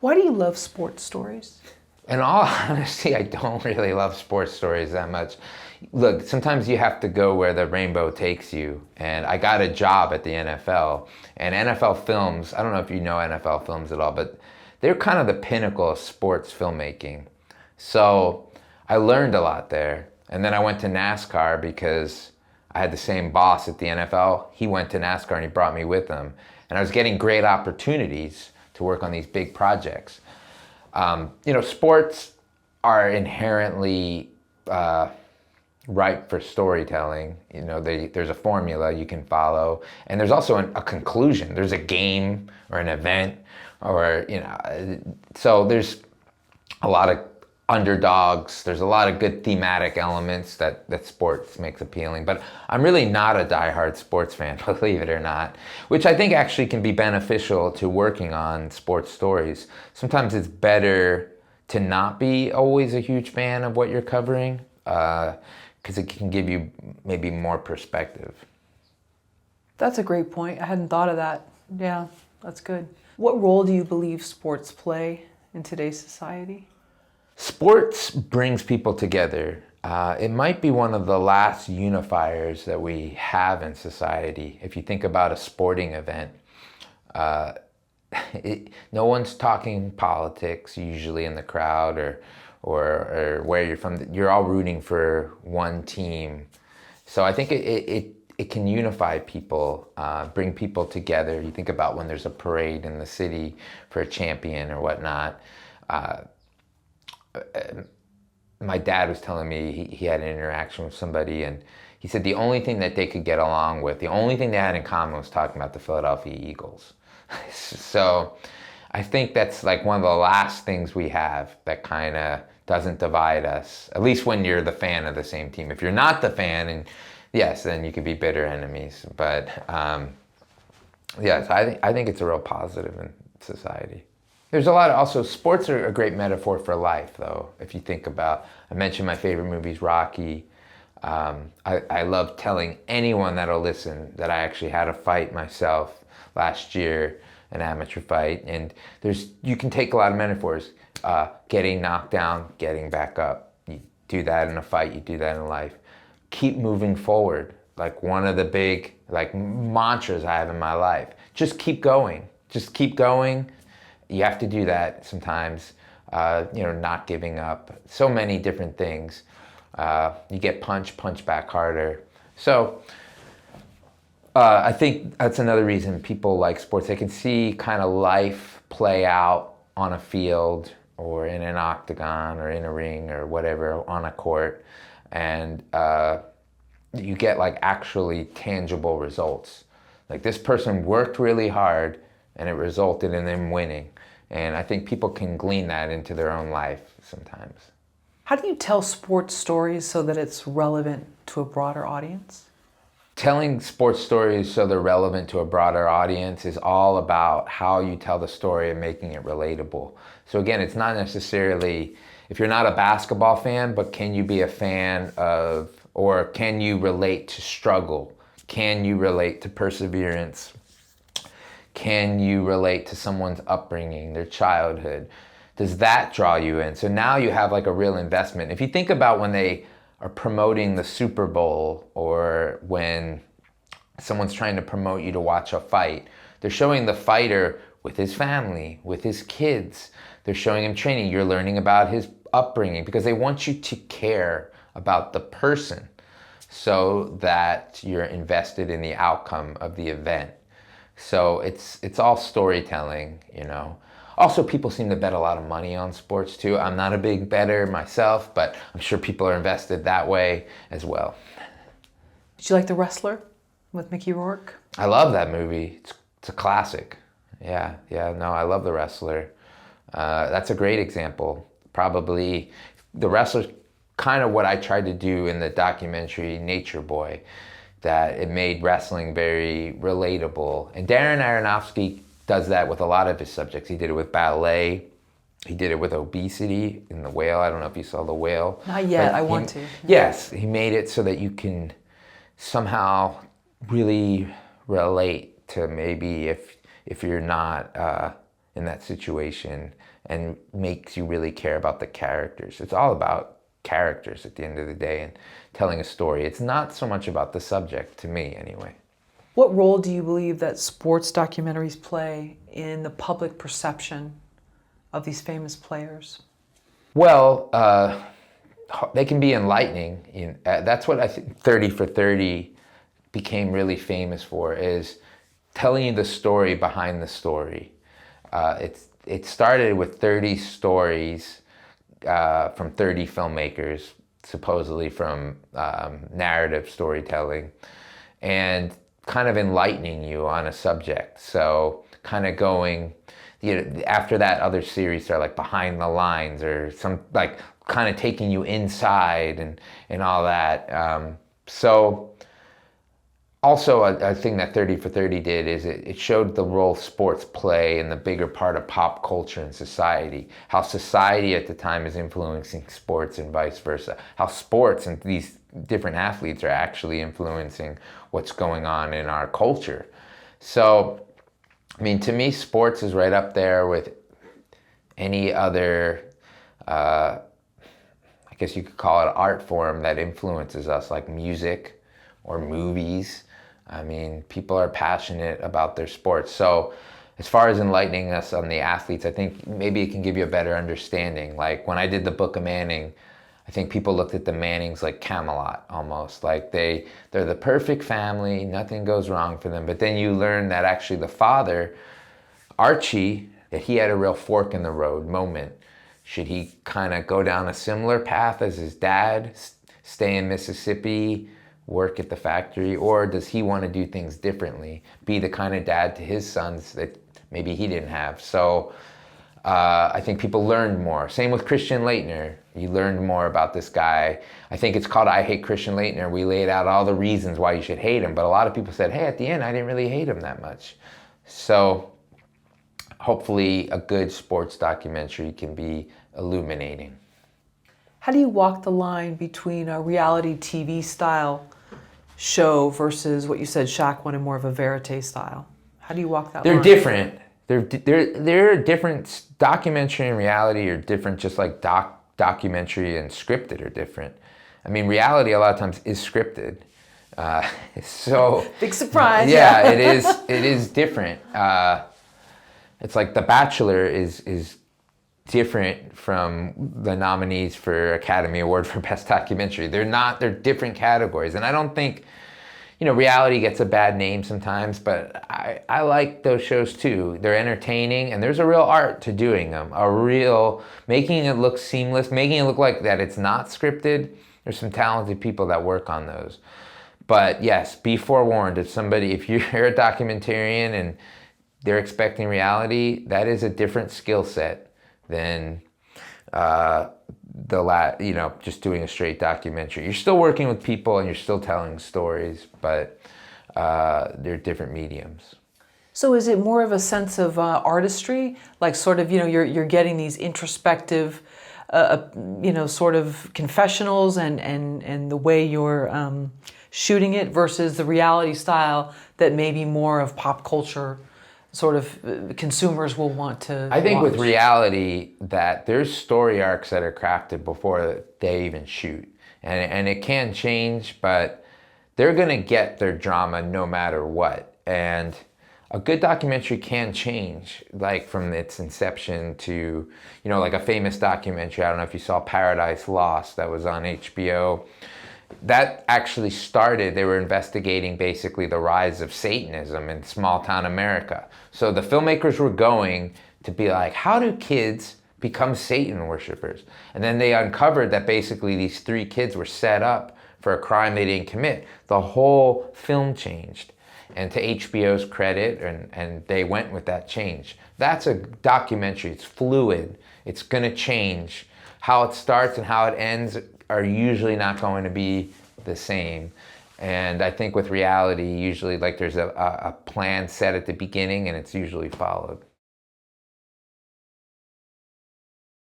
Why do you love sports stories? In all honesty, I don't really love sports stories that much. Look, sometimes you have to go where the rainbow takes you. And I got a job at the NFL. And NFL films, I don't know if you know NFL films at all, but they're kind of the pinnacle of sports filmmaking. So I learned a lot there. And then I went to NASCAR because I had the same boss at the NFL. He went to NASCAR and he brought me with him. And I was getting great opportunities to work on these big projects. Sports are inherently ripe for storytelling. There's a formula you can follow, and there's also a conclusion. There's a game or an event, so there's a lot of underdogs. There's a lot of good thematic elements that sports makes appealing. But I'm really not a diehard sports fan, believe it or not, which I think actually can be beneficial to working on sports stories. Sometimes it's better to not be always a huge fan of what you're covering, because it can give you maybe more perspective. That's a great point. I hadn't thought of that. Yeah, that's good. What role do you believe sports play in today's society? Sports brings people together. It might be one of the last unifiers that we have in society. If you think about a sporting event, no one's talking politics usually in the crowd or where you're from. You're all rooting for one team. So I think it can unify people, bring people together. You think about when there's a parade in the city for a champion or whatnot. My dad was telling me he had an interaction with somebody, and he said the only thing that they could get along with, the only thing they had in common was talking about the Philadelphia Eagles. So I think that's like one of the last things we have that kind of doesn't divide us, at least when you're the fan of the same team. If you're not the fan, and yes, then you could be bitter enemies. But yes, I think it's a real positive in society. There's a lot of, also, sports are a great metaphor for life, though. If you think about, I mentioned my favorite movie's Rocky. I love telling anyone that'll listen that I actually had a fight myself last year, an amateur fight. And you can take a lot of metaphors. Getting knocked down, getting back up. You do that in a fight, you do that in life. Keep moving forward. Like one of the big mantras I have in my life. Just keep going. Just keep going. You have to do that sometimes, not giving up. So many different things. You get punch back harder. So I think that's another reason people like sports. They can see kind of life play out on a field or in an octagon or in a ring or whatever, on a court. And you get actually tangible results. Like this person worked really hard and it resulted in them winning. And I think people can glean that into their own life sometimes. How do you tell sports stories so that it's relevant to a broader audience? Telling sports stories so they're relevant to a broader audience is all about how you tell the story and making it relatable. So again, it's not necessarily, if you're not a basketball fan, but can you be a fan of, or can you relate to struggle? Can you relate to perseverance? Can you relate to someone's upbringing, their childhood? Does that draw you in? So now you have a real investment. If you think about when they are promoting the Super Bowl, or when someone's trying to promote you to watch a fight, they're showing the fighter with his family, with his kids. They're showing him training. You're learning about his upbringing because they want you to care about the person so that you're invested in the outcome of the event. So it's all storytelling, Also, people seem to bet a lot of money on sports too. I'm not a big bettor myself, but I'm sure people are invested that way as well. Did you like The Wrestler with Mickey Rourke? I love that movie. It's a classic. Yeah, no, I love The Wrestler. That's a great example. Probably The Wrestler's kind of what I tried to do in the documentary Nature Boy, that it made wrestling very relatable. And Darren Aronofsky does that with a lot of his subjects. He did it with ballet. He did it with obesity in The Whale. I don't know if you saw The Whale. Not yet, I want to. Yes, he made it so that you can somehow really relate to maybe if you're not in that situation and makes you really care about the characters. It's all about characters at the end of the day and telling a story. It's not so much about the subject, to me anyway. What role do you believe that sports documentaries play in the public perception of these famous players? Well, they can be enlightening. That's what I think 30 for 30 became really famous for, is telling you the story behind the story. It started with 30 stories from 30 filmmakers, supposedly from narrative storytelling, and kind of enlightening you on a subject. So kind of going, after that, other series are like Behind the Lines, or some like kind of taking you inside and all that. So also a thing that 30 for 30 did is it showed the role sports play in the bigger part of pop culture and society, how society at the time is influencing sports and vice versa, how sports and these different athletes are actually influencing what's going on in our culture. So, I mean, to me, sports is right up there with any other, I guess you could call it art form that influences us, like music or movies. I mean, people are passionate about their sports. So as far as enlightening us on the athletes, I think maybe it can give you a better understanding. Like when I did the Book of Manning, I think people looked at the Mannings like Camelot almost. Like they're the perfect family, nothing goes wrong for them. But then you learn that actually the father, Archie, that he had a real fork in the road moment. Should he kind of go down a similar path as his dad, stay in Mississippi, work at the factory, or does he want to do things differently, be the kind of dad to his sons that maybe he didn't have? So I think people learned more. Same with Christian Laettner. You learned more about this guy. I think it's called I Hate Christian Laettner. We laid out all the reasons why you should hate him, but a lot of people said, hey, at the end, I didn't really hate him that much. So hopefully a good sports documentary can be illuminating. How do you walk the line between a reality TV style show versus what you said Shaq wanted more of a verite style? How do you walk that line? They're different. They're different. Documentary and reality are different, just like documentary and scripted are different. I mean, reality a lot of times is scripted. So big surprise. Yeah, it is. It is different. It's like The Bachelor is different from the nominees for Academy Award for Best Documentary. They're different categories. And I don't think, reality gets a bad name sometimes, but I like those shows too. They're entertaining, and there's a real art to doing them, making it look seamless, making it look like that it's not scripted. There's some talented people that work on those. But yes, be forewarned, if you're a documentarian and they're expecting reality, that is a different skill set than just doing a straight documentary. You're still working with people and you're still telling stories, but they're different mediums. So is it more of a sense of artistry, like sort of you're getting these introspective, sort of confessionals and the way you're shooting it versus the reality style that may be more of pop culture? Sort of consumers will want to I think watch. With reality, that there's story arcs that are crafted before they even shoot. And it can change, but they're going to get their drama no matter what. And a good documentary can change, like from its inception to, like a famous documentary. I don't know if you saw Paradise Lost, that was on HBO. That actually started, they were investigating basically the rise of Satanism in small town America. So the filmmakers were going to be like, how do kids become Satan worshipers? And then they uncovered that basically these 3 kids were set up for a crime they didn't commit. The whole film changed. And to HBO's credit, and they went with that change. That's a documentary, it's fluid, it's gonna change. How it starts and how it ends are usually not going to be the same. And I think with reality, usually like there's a plan set at the beginning and it's usually followed.